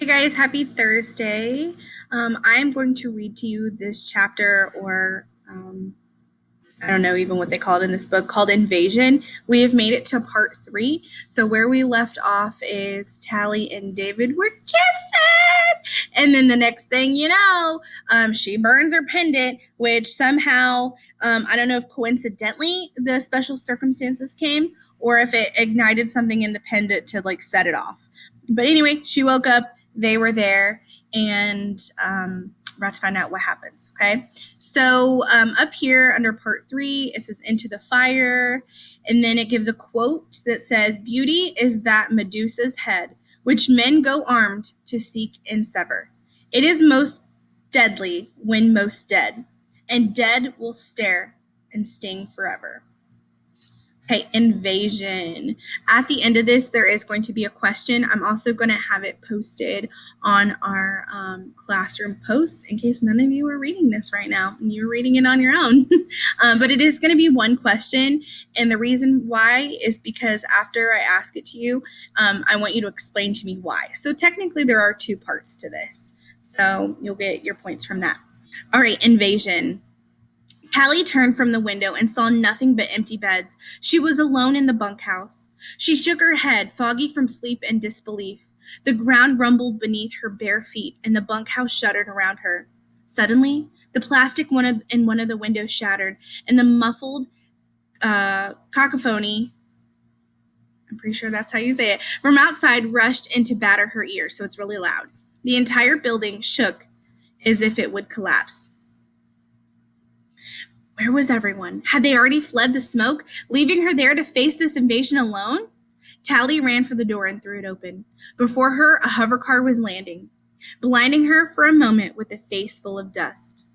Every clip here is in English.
Hey guys, happy Thursday. I'm going to read to you this chapter, or I don't know even what they call it in this book, called Invasion. We have made it to part 3. So, where we left off is Tally and David were kissing. And then the next thing you know, she burns her pendant, which somehow, I don't know if coincidentally the special circumstances came or if it ignited something in the pendant to like set it off. But anyway, she woke up, they were there, and we're about to find out what happens. Okay. So up here under part 3, it says into the fire. And then it gives a quote that says, beauty is that Medusa's head, which men go armed to seek and sever. It is most deadly when most dead, and dead will stare and sting forever. Okay, invasion. At the end of this, there is going to be a question. I'm also going to have it posted on our classroom posts in case none of you are reading this right now and you're reading it on your own. But it is going to be one question. And the reason why is because after I ask it to you, I want you to explain to me why. So technically, there are 2 parts to this. So you'll get your points from that. All right, invasion. Callie turned from the window and saw nothing but empty beds. She was alone in the bunkhouse. She shook her head, foggy from sleep and disbelief. The ground rumbled beneath her bare feet, and the bunkhouse shuddered around her. Suddenly, the plastic in one of the windows shattered, and the muffled cacophony, I'm pretty sure that's how you say it, from outside rushed in to batter her ears, so it's really loud. The entire building shook as if it would collapse. Where was everyone? Had they already fled the smoke, leaving her there to face this invasion alone? Tally ran for the door and threw it open. Before her, a hover car was landing, blinding her for a moment with a face full of dust.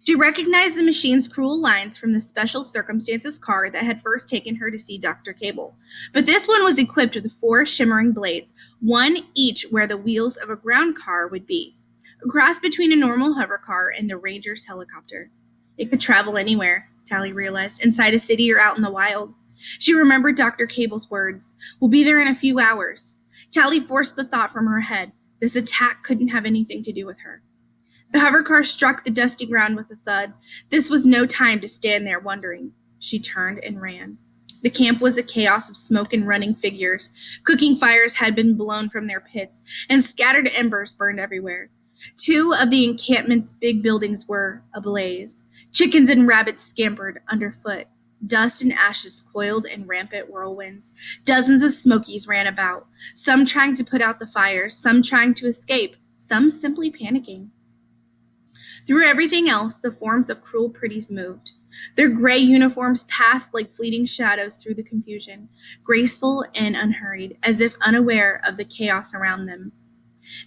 She recognized the machine's cruel lines from the special circumstances car that had first taken her to see Dr. Cable. But this one was equipped with 4 shimmering blades, one each where the wheels of a ground car would be, a cross between a normal hover car and the Ranger's helicopter. It could travel anywhere, Tally realized, inside a city or out in the wild. She remembered Dr. Cable's words, "We'll be there in a few hours." Tally forced the thought from her head. This attack couldn't have anything to do with her. The hover car struck the dusty ground with a thud. This was no time to stand there wondering. She turned and ran. The camp was a chaos of smoke and running figures. Cooking fires had been blown from their pits, and scattered embers burned everywhere. 2 of the encampment's big buildings were ablaze. Chickens and rabbits scampered underfoot. Dust and ashes coiled in rampant whirlwinds. Dozens of smokies ran about, some trying to put out the fires, some trying to escape, some simply panicking. Through everything else, the forms of cruel pretties moved. Their gray uniforms passed like fleeting shadows through the confusion, graceful and unhurried, as if unaware of the chaos around them.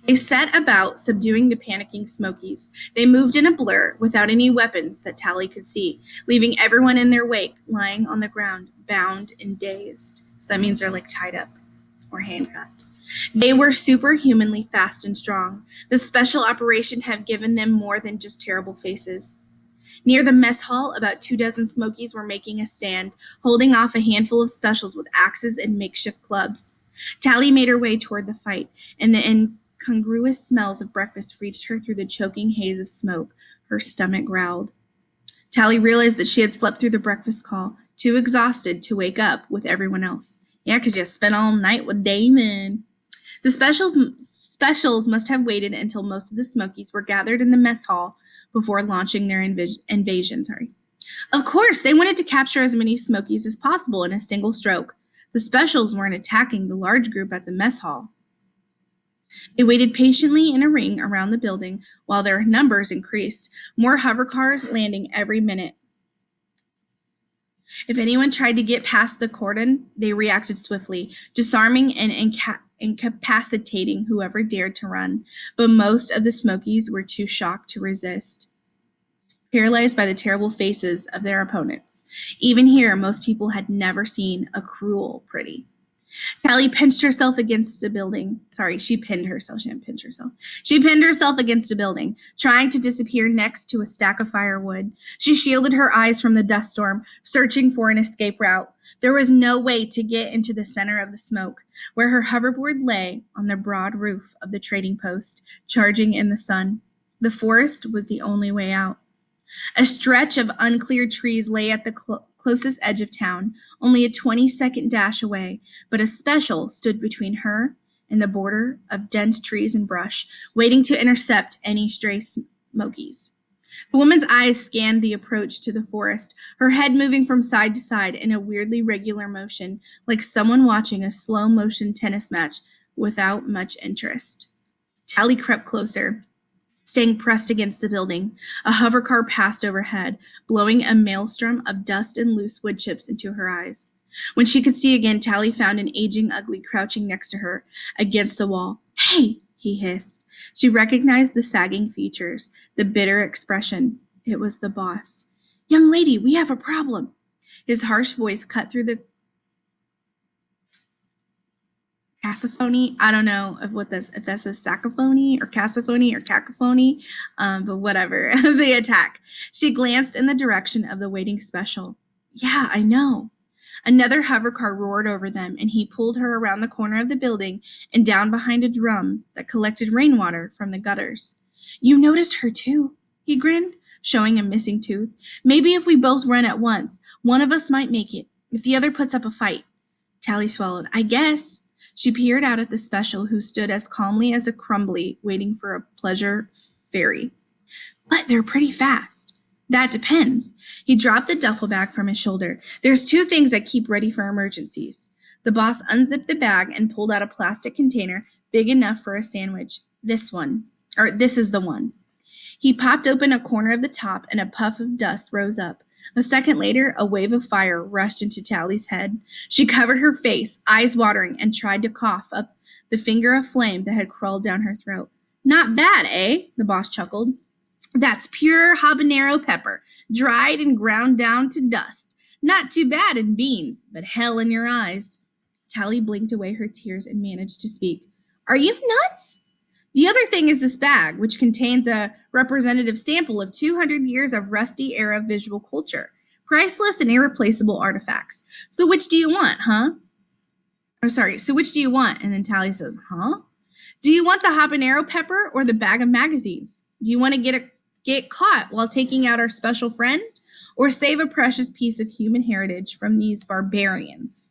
They set about subduing the panicking Smokies. They moved in a blur, without any weapons that Tally could see, leaving everyone in their wake lying on the ground, bound and dazed. So that means they're like tied up or handcuffed. They were superhumanly fast and strong. The special operation had given them more than just terrible faces. Near the mess hall, about 2 dozen Smokies were making a stand, holding off a handful of specials with axes and makeshift clubs. Tally made her way toward the fight, and the incongruous smells of breakfast reached her through the choking haze of smoke. Her stomach growled. Tally realized that she had slept through the breakfast call, too exhausted to wake up with everyone else. Yeah, I could just spend all night with Damon. The specials must have waited until most of the Smokies were gathered in the mess hall before launching their invasion. Of course, they wanted to capture as many Smokies as possible in a single stroke. The specials weren't attacking the large group at the mess hall. They waited patiently in a ring around the building while their numbers increased, more hover cars landing every minute. If anyone tried to get past the cordon, they reacted swiftly, disarming and incapacitating whoever dared to run. But most of the Smokies were too shocked to resist, paralyzed by the terrible faces of their opponents. Even here, most people had never seen a cruel pretty. Tally pinched herself against a building. Sorry, she pinned herself. She didn't pinch herself. She pinned herself against a building, trying to disappear next to a stack of firewood. She shielded her eyes from the dust storm, searching for an escape route. There was no way to get into the center of the smoke, where her hoverboard lay on the broad roof of the trading post, charging in the sun. The forest was the only way out. A stretch of uncleared trees lay at the closest edge of town, only a 20-second dash away, but a special stood between her and the border of dense trees and brush, waiting to intercept any stray smokies. The woman's eyes scanned the approach to the forest, her head moving from side to side in a weirdly regular motion, like someone watching a slow-motion tennis match without much interest. Tally crept closer, staying pressed against the building. A hover car passed overhead, blowing a maelstrom of dust and loose wood chips into her eyes. When she could see again, Tally found an aging Ugly crouching next to her against the wall. "Hey!" he hissed. She recognized the sagging features, the bitter expression. It was the boss. "Young lady, we have a problem." His harsh voice cut through the cacophony. I don't know if that's a sacophony or cacophony or cacophony, but whatever. The attack. She glanced in the direction of the waiting special. "Yeah, I know." Another hover car roared over them, and he pulled her around the corner of the building and down behind a drum that collected rainwater from the gutters. "You noticed her too," he grinned, showing a missing tooth. "Maybe if we both run at once, one of us might make it, if the other puts up a fight." Tally swallowed. "I guess." She peered out at the special, who stood as calmly as a crumbly, waiting for a pleasure ferry. "But they're pretty fast." "That depends." He dropped the duffel bag from his shoulder. "There's two things I keep ready for emergencies." The boss unzipped the bag and pulled out a plastic container big enough for a sandwich. This is the one. He popped open a corner of the top, and a puff of dust rose up. A second later, a wave of fire rushed into Tally's head. She covered her face, eyes watering, and tried to cough up the finger of flame that had crawled down her throat. "Not bad, eh?" the boss chuckled. "That's pure habanero pepper, dried and ground down to dust. Not too bad in beans, but hell in your eyes." Tally blinked away her tears and managed to speak. "Are you nuts?" "The other thing is this bag, which contains a representative sample of 200 years of rusty-era visual culture. Priceless and irreplaceable artifacts. So which do you want, huh?" So which do you want? And then Tally says, "Huh? Do you want the habanero pepper or the bag of magazines? Do you want to get caught while taking out our special friend? Or save a precious piece of human heritage from these barbarians?"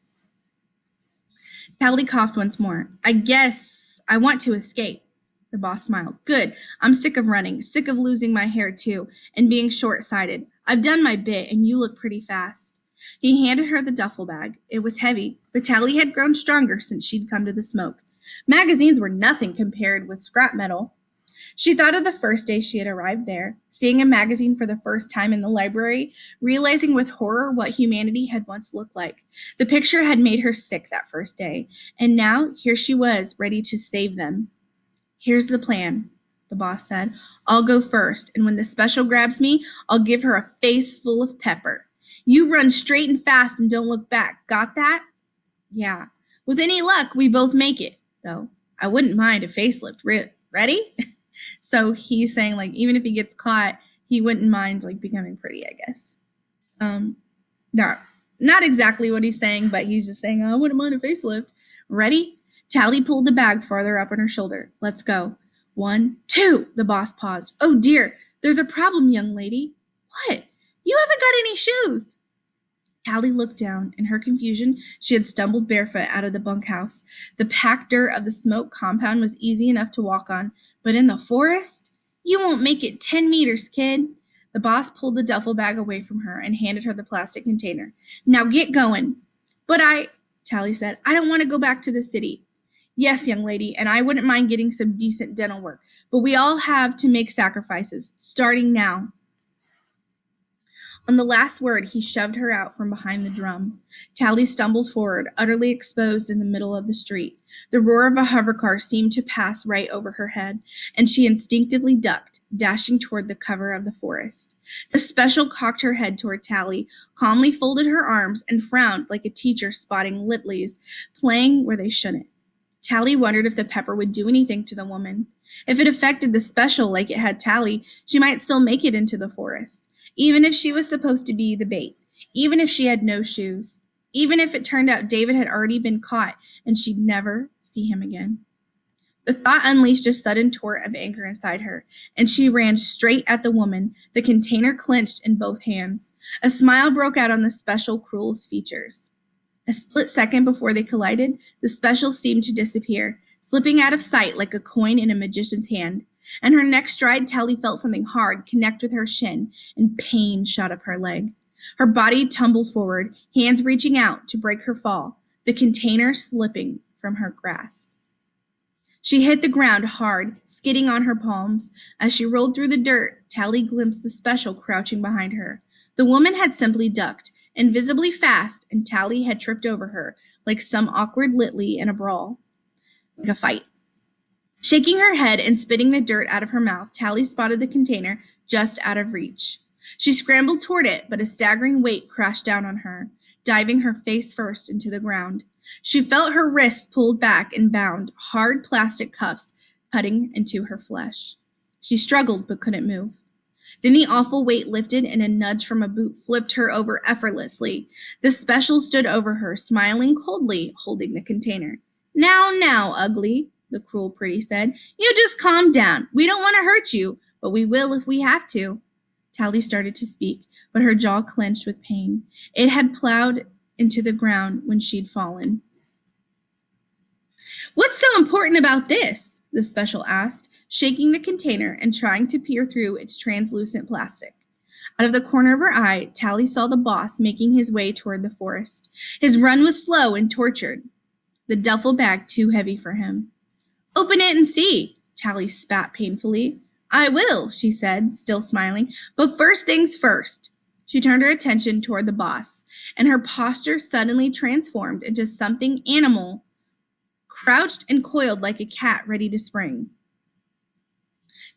Tally coughed once more. "I guess I want to escape." The boss smiled. "Good. I'm sick of running, sick of losing my hair too, and being short-sighted. I've done my bit, and you look pretty fast." He handed her the duffel bag. It was heavy, but Tally had grown stronger since she'd come to the smoke. Magazines were nothing compared with scrap metal. She thought of the first day she had arrived there, seeing a magazine for the first time in the library, realizing with horror what humanity had once looked like. The picture had made her sick that first day, and now here she was, ready to save them. "Here's the plan," the boss said. "I'll go first, and when the special grabs me, I'll give her a face full of pepper. You run straight and fast and don't look back. Got that?" "Yeah. With any luck, we both make it, though. I wouldn't mind a facelift. Ready?" So he's saying, like, even if he gets caught, he wouldn't mind, like, becoming pretty, I guess. Um, not exactly what he's saying, but he's just saying, "I wouldn't mind a facelift." "Ready?" Tally pulled the bag farther up on her shoulder. "Let's go." 1, 2. The boss paused. "Oh dear, there's a problem, young lady." "What?" "You haven't got any shoes." Tally looked down. In her confusion, she had stumbled barefoot out of the bunkhouse. The packed dirt of the smoke compound was easy enough to walk on, but in the forest? "You won't make it 10 meters, kid." The boss pulled the duffel bag away from her and handed her the plastic container. "Now get going." "But Tally said, "I don't want to go back to the city." "Yes, young lady, and I wouldn't mind getting some decent dental work, but we all have to make sacrifices, starting now." On the last word, he shoved her out from behind the drum. Tally stumbled forward, utterly exposed in the middle of the street. The roar of a hovercar seemed to pass right over her head, and she instinctively ducked, dashing toward the cover of the forest. The special cocked her head toward Tally, calmly folded her arms, and frowned like a teacher spotting Uglies playing where they shouldn't. Tally wondered if the pepper would do anything to the woman. If it affected the special like it had Tally, she might still make it into the forest, even if she was supposed to be the bait, even if she had no shoes, even if it turned out David had already been caught and she'd never see him again. The thought unleashed a sudden torrent of anger inside her, and she ran straight at the woman, the container clenched in both hands. A smile broke out on the special crewel's features. A split second before they collided, the special seemed to disappear, slipping out of sight like a coin in a magician's hand. And her next stride, Tally felt something hard connect with her shin, and pain shot up her leg. Her body tumbled forward, hands reaching out to break her fall, the container slipping from her grasp. She hit the ground hard, skidding on her palms. As she rolled through the dirt, Tally glimpsed the special crouching behind her. The woman had simply ducked, invisibly fast, and Tally had tripped over her, like some awkward Litly in a brawl, like a fight. Shaking her head and spitting the dirt out of her mouth, Tally spotted the container just out of reach. She scrambled toward it, but a staggering weight crashed down on her, diving her face first into the ground. She felt her wrists pulled back and bound, hard plastic cuffs cutting into her flesh. She struggled but couldn't move. Then the awful weight lifted and a nudge from a boot flipped her over effortlessly. The special stood over her, smiling coldly, holding the container. Now, ugly, the cruel pretty said. You just calm down. We don't want to hurt you, but we will if we have to. Tally started to speak, but her jaw clenched with pain. It had plowed into the ground when she'd fallen. What's so important about this? The special asked, shaking the container and trying to peer through its translucent plastic. Out of the corner of her eye, Tally saw the boss making his way toward the forest. His run was slow and tortured, the duffel bag too heavy for him. Open it and see, Tally spat painfully. I will, she said, still smiling, but first things first. She turned her attention toward the boss, and her posture suddenly transformed into something animal, crouched and coiled like a cat ready to spring.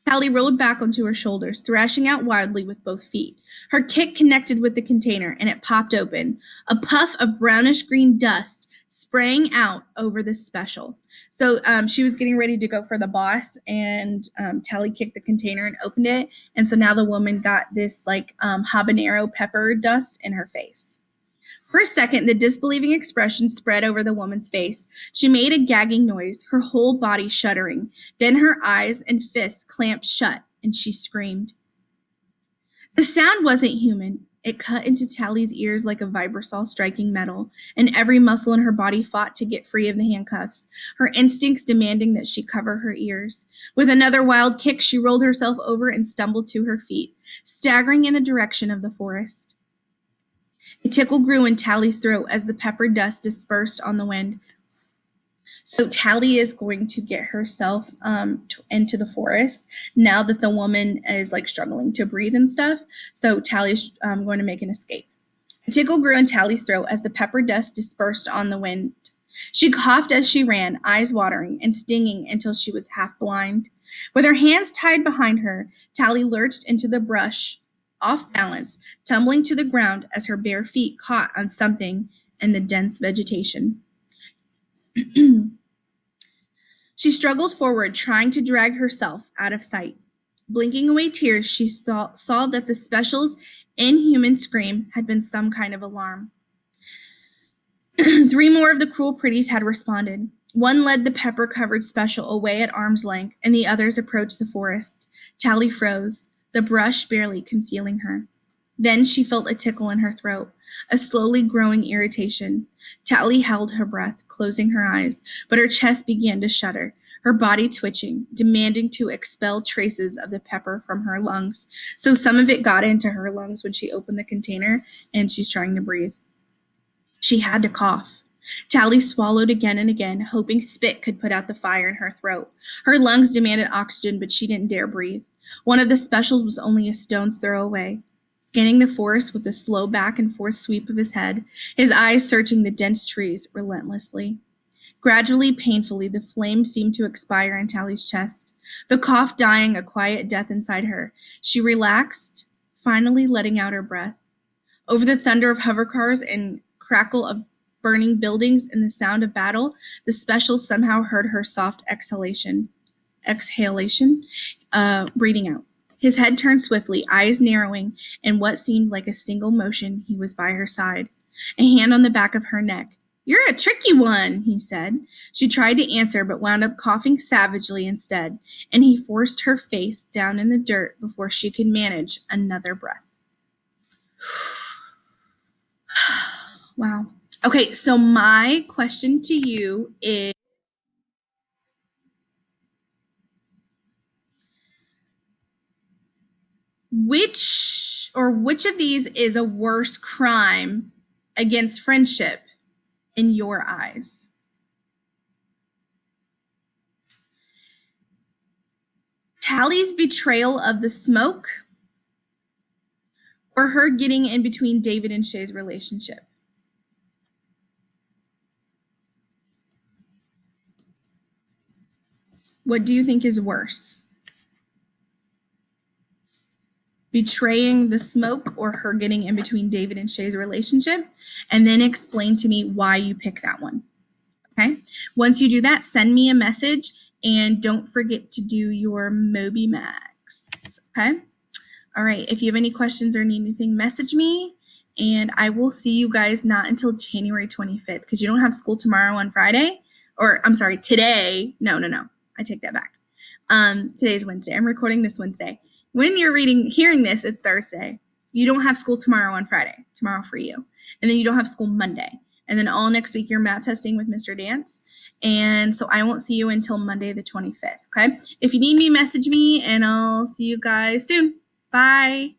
Tally rolled back onto her shoulders, thrashing out wildly with both feet. Her kick connected with the container, and it popped open. A puff of brownish-green dust sprang out over the special. So she was getting ready to go for the boss, and Tally kicked the container and opened it. And so now the woman got this habanero pepper dust in her face. For a second, the disbelieving expression spread over the woman's face. She made a gagging noise, her whole body shuddering. Then her eyes and fists clamped shut, and she screamed. The sound wasn't human. It cut into Tally's ears like a vibrasaw striking metal, and every muscle in her body fought to get free of the handcuffs, her instincts demanding that she cover her ears. With another wild kick, she rolled herself over and stumbled to her feet, staggering in the direction of the forest. A tickle grew in Tally's throat as the pepper dust dispersed on the wind. So Tally is going to get herself into the forest now that the woman is struggling to breathe and stuff. So Tally's going to make an escape. A tickle grew in Tally's throat as the pepper dust dispersed on the wind. She coughed as she ran, eyes watering and stinging until she was half blind. With her hands tied behind her, Tally lurched into the brush, off balance, tumbling to the ground as her bare feet caught on something in the dense vegetation. She struggled forward, trying to drag herself out of sight. Blinking away tears, she saw that the special's inhuman scream had been some kind of alarm. 3 more of the cruel pretties had responded. One led the pepper-covered special away at arm's length, and the others approached the forest. Tally froze, the brush barely concealing her. Then she felt a tickle in her throat, a slowly growing irritation. Tally held her breath, closing her eyes, but her chest began to shudder, her body twitching, demanding to expel traces of the pepper from her lungs. So some of it got into her lungs when she opened the container, and she's trying to breathe. She had to cough. Tally swallowed again and again, hoping spit could put out the fire in her throat. Her lungs demanded oxygen, but she didn't dare breathe. One of the specials was only a stone's throw away. scanning the forest with a slow back and forth sweep of his head, his eyes searching the dense trees relentlessly. Gradually, painfully, the flame seemed to expire in Tally's chest, the cough dying a quiet death inside her. She relaxed, finally letting out her breath. Over the thunder of hover cars and crackle of burning buildings and the sound of battle, the special somehow heard her soft breathing out. His head turned swiftly, eyes narrowing, in what seemed like a single motion he was by her side, a hand on the back of her neck. "You're a tricky one," he said. She tried to answer, but wound up coughing savagely instead, and he forced her face down in the dirt before she could manage another breath. Wow. Okay, so my question to you is, which of these is a worse crime against friendship in your eyes? Tally's betrayal of the smoke or her getting in between David and Shay's relationship? What do you think is worse? Betraying the smoke or her getting in between David and Shay's relationship? And then explain to me why you pick that one. Okay. Once you do that, send me a message and don't forget to do your Moby Max. Okay. All right. If you have any questions or need anything, message me and I will see you guys not until January 25th because you don't have school tomorrow on Friday. Or I'm sorry, today. No. I take that back. Today's Wednesday. I'm recording this Wednesday. When you're hearing this, it's Thursday. You don't have school tomorrow on Friday, tomorrow for you. And then you don't have school Monday. And then all next week, you're map testing with Mr. Dance. And so I won't see you until Monday the 25th, okay? If you need me, message me, and I'll see you guys soon. Bye.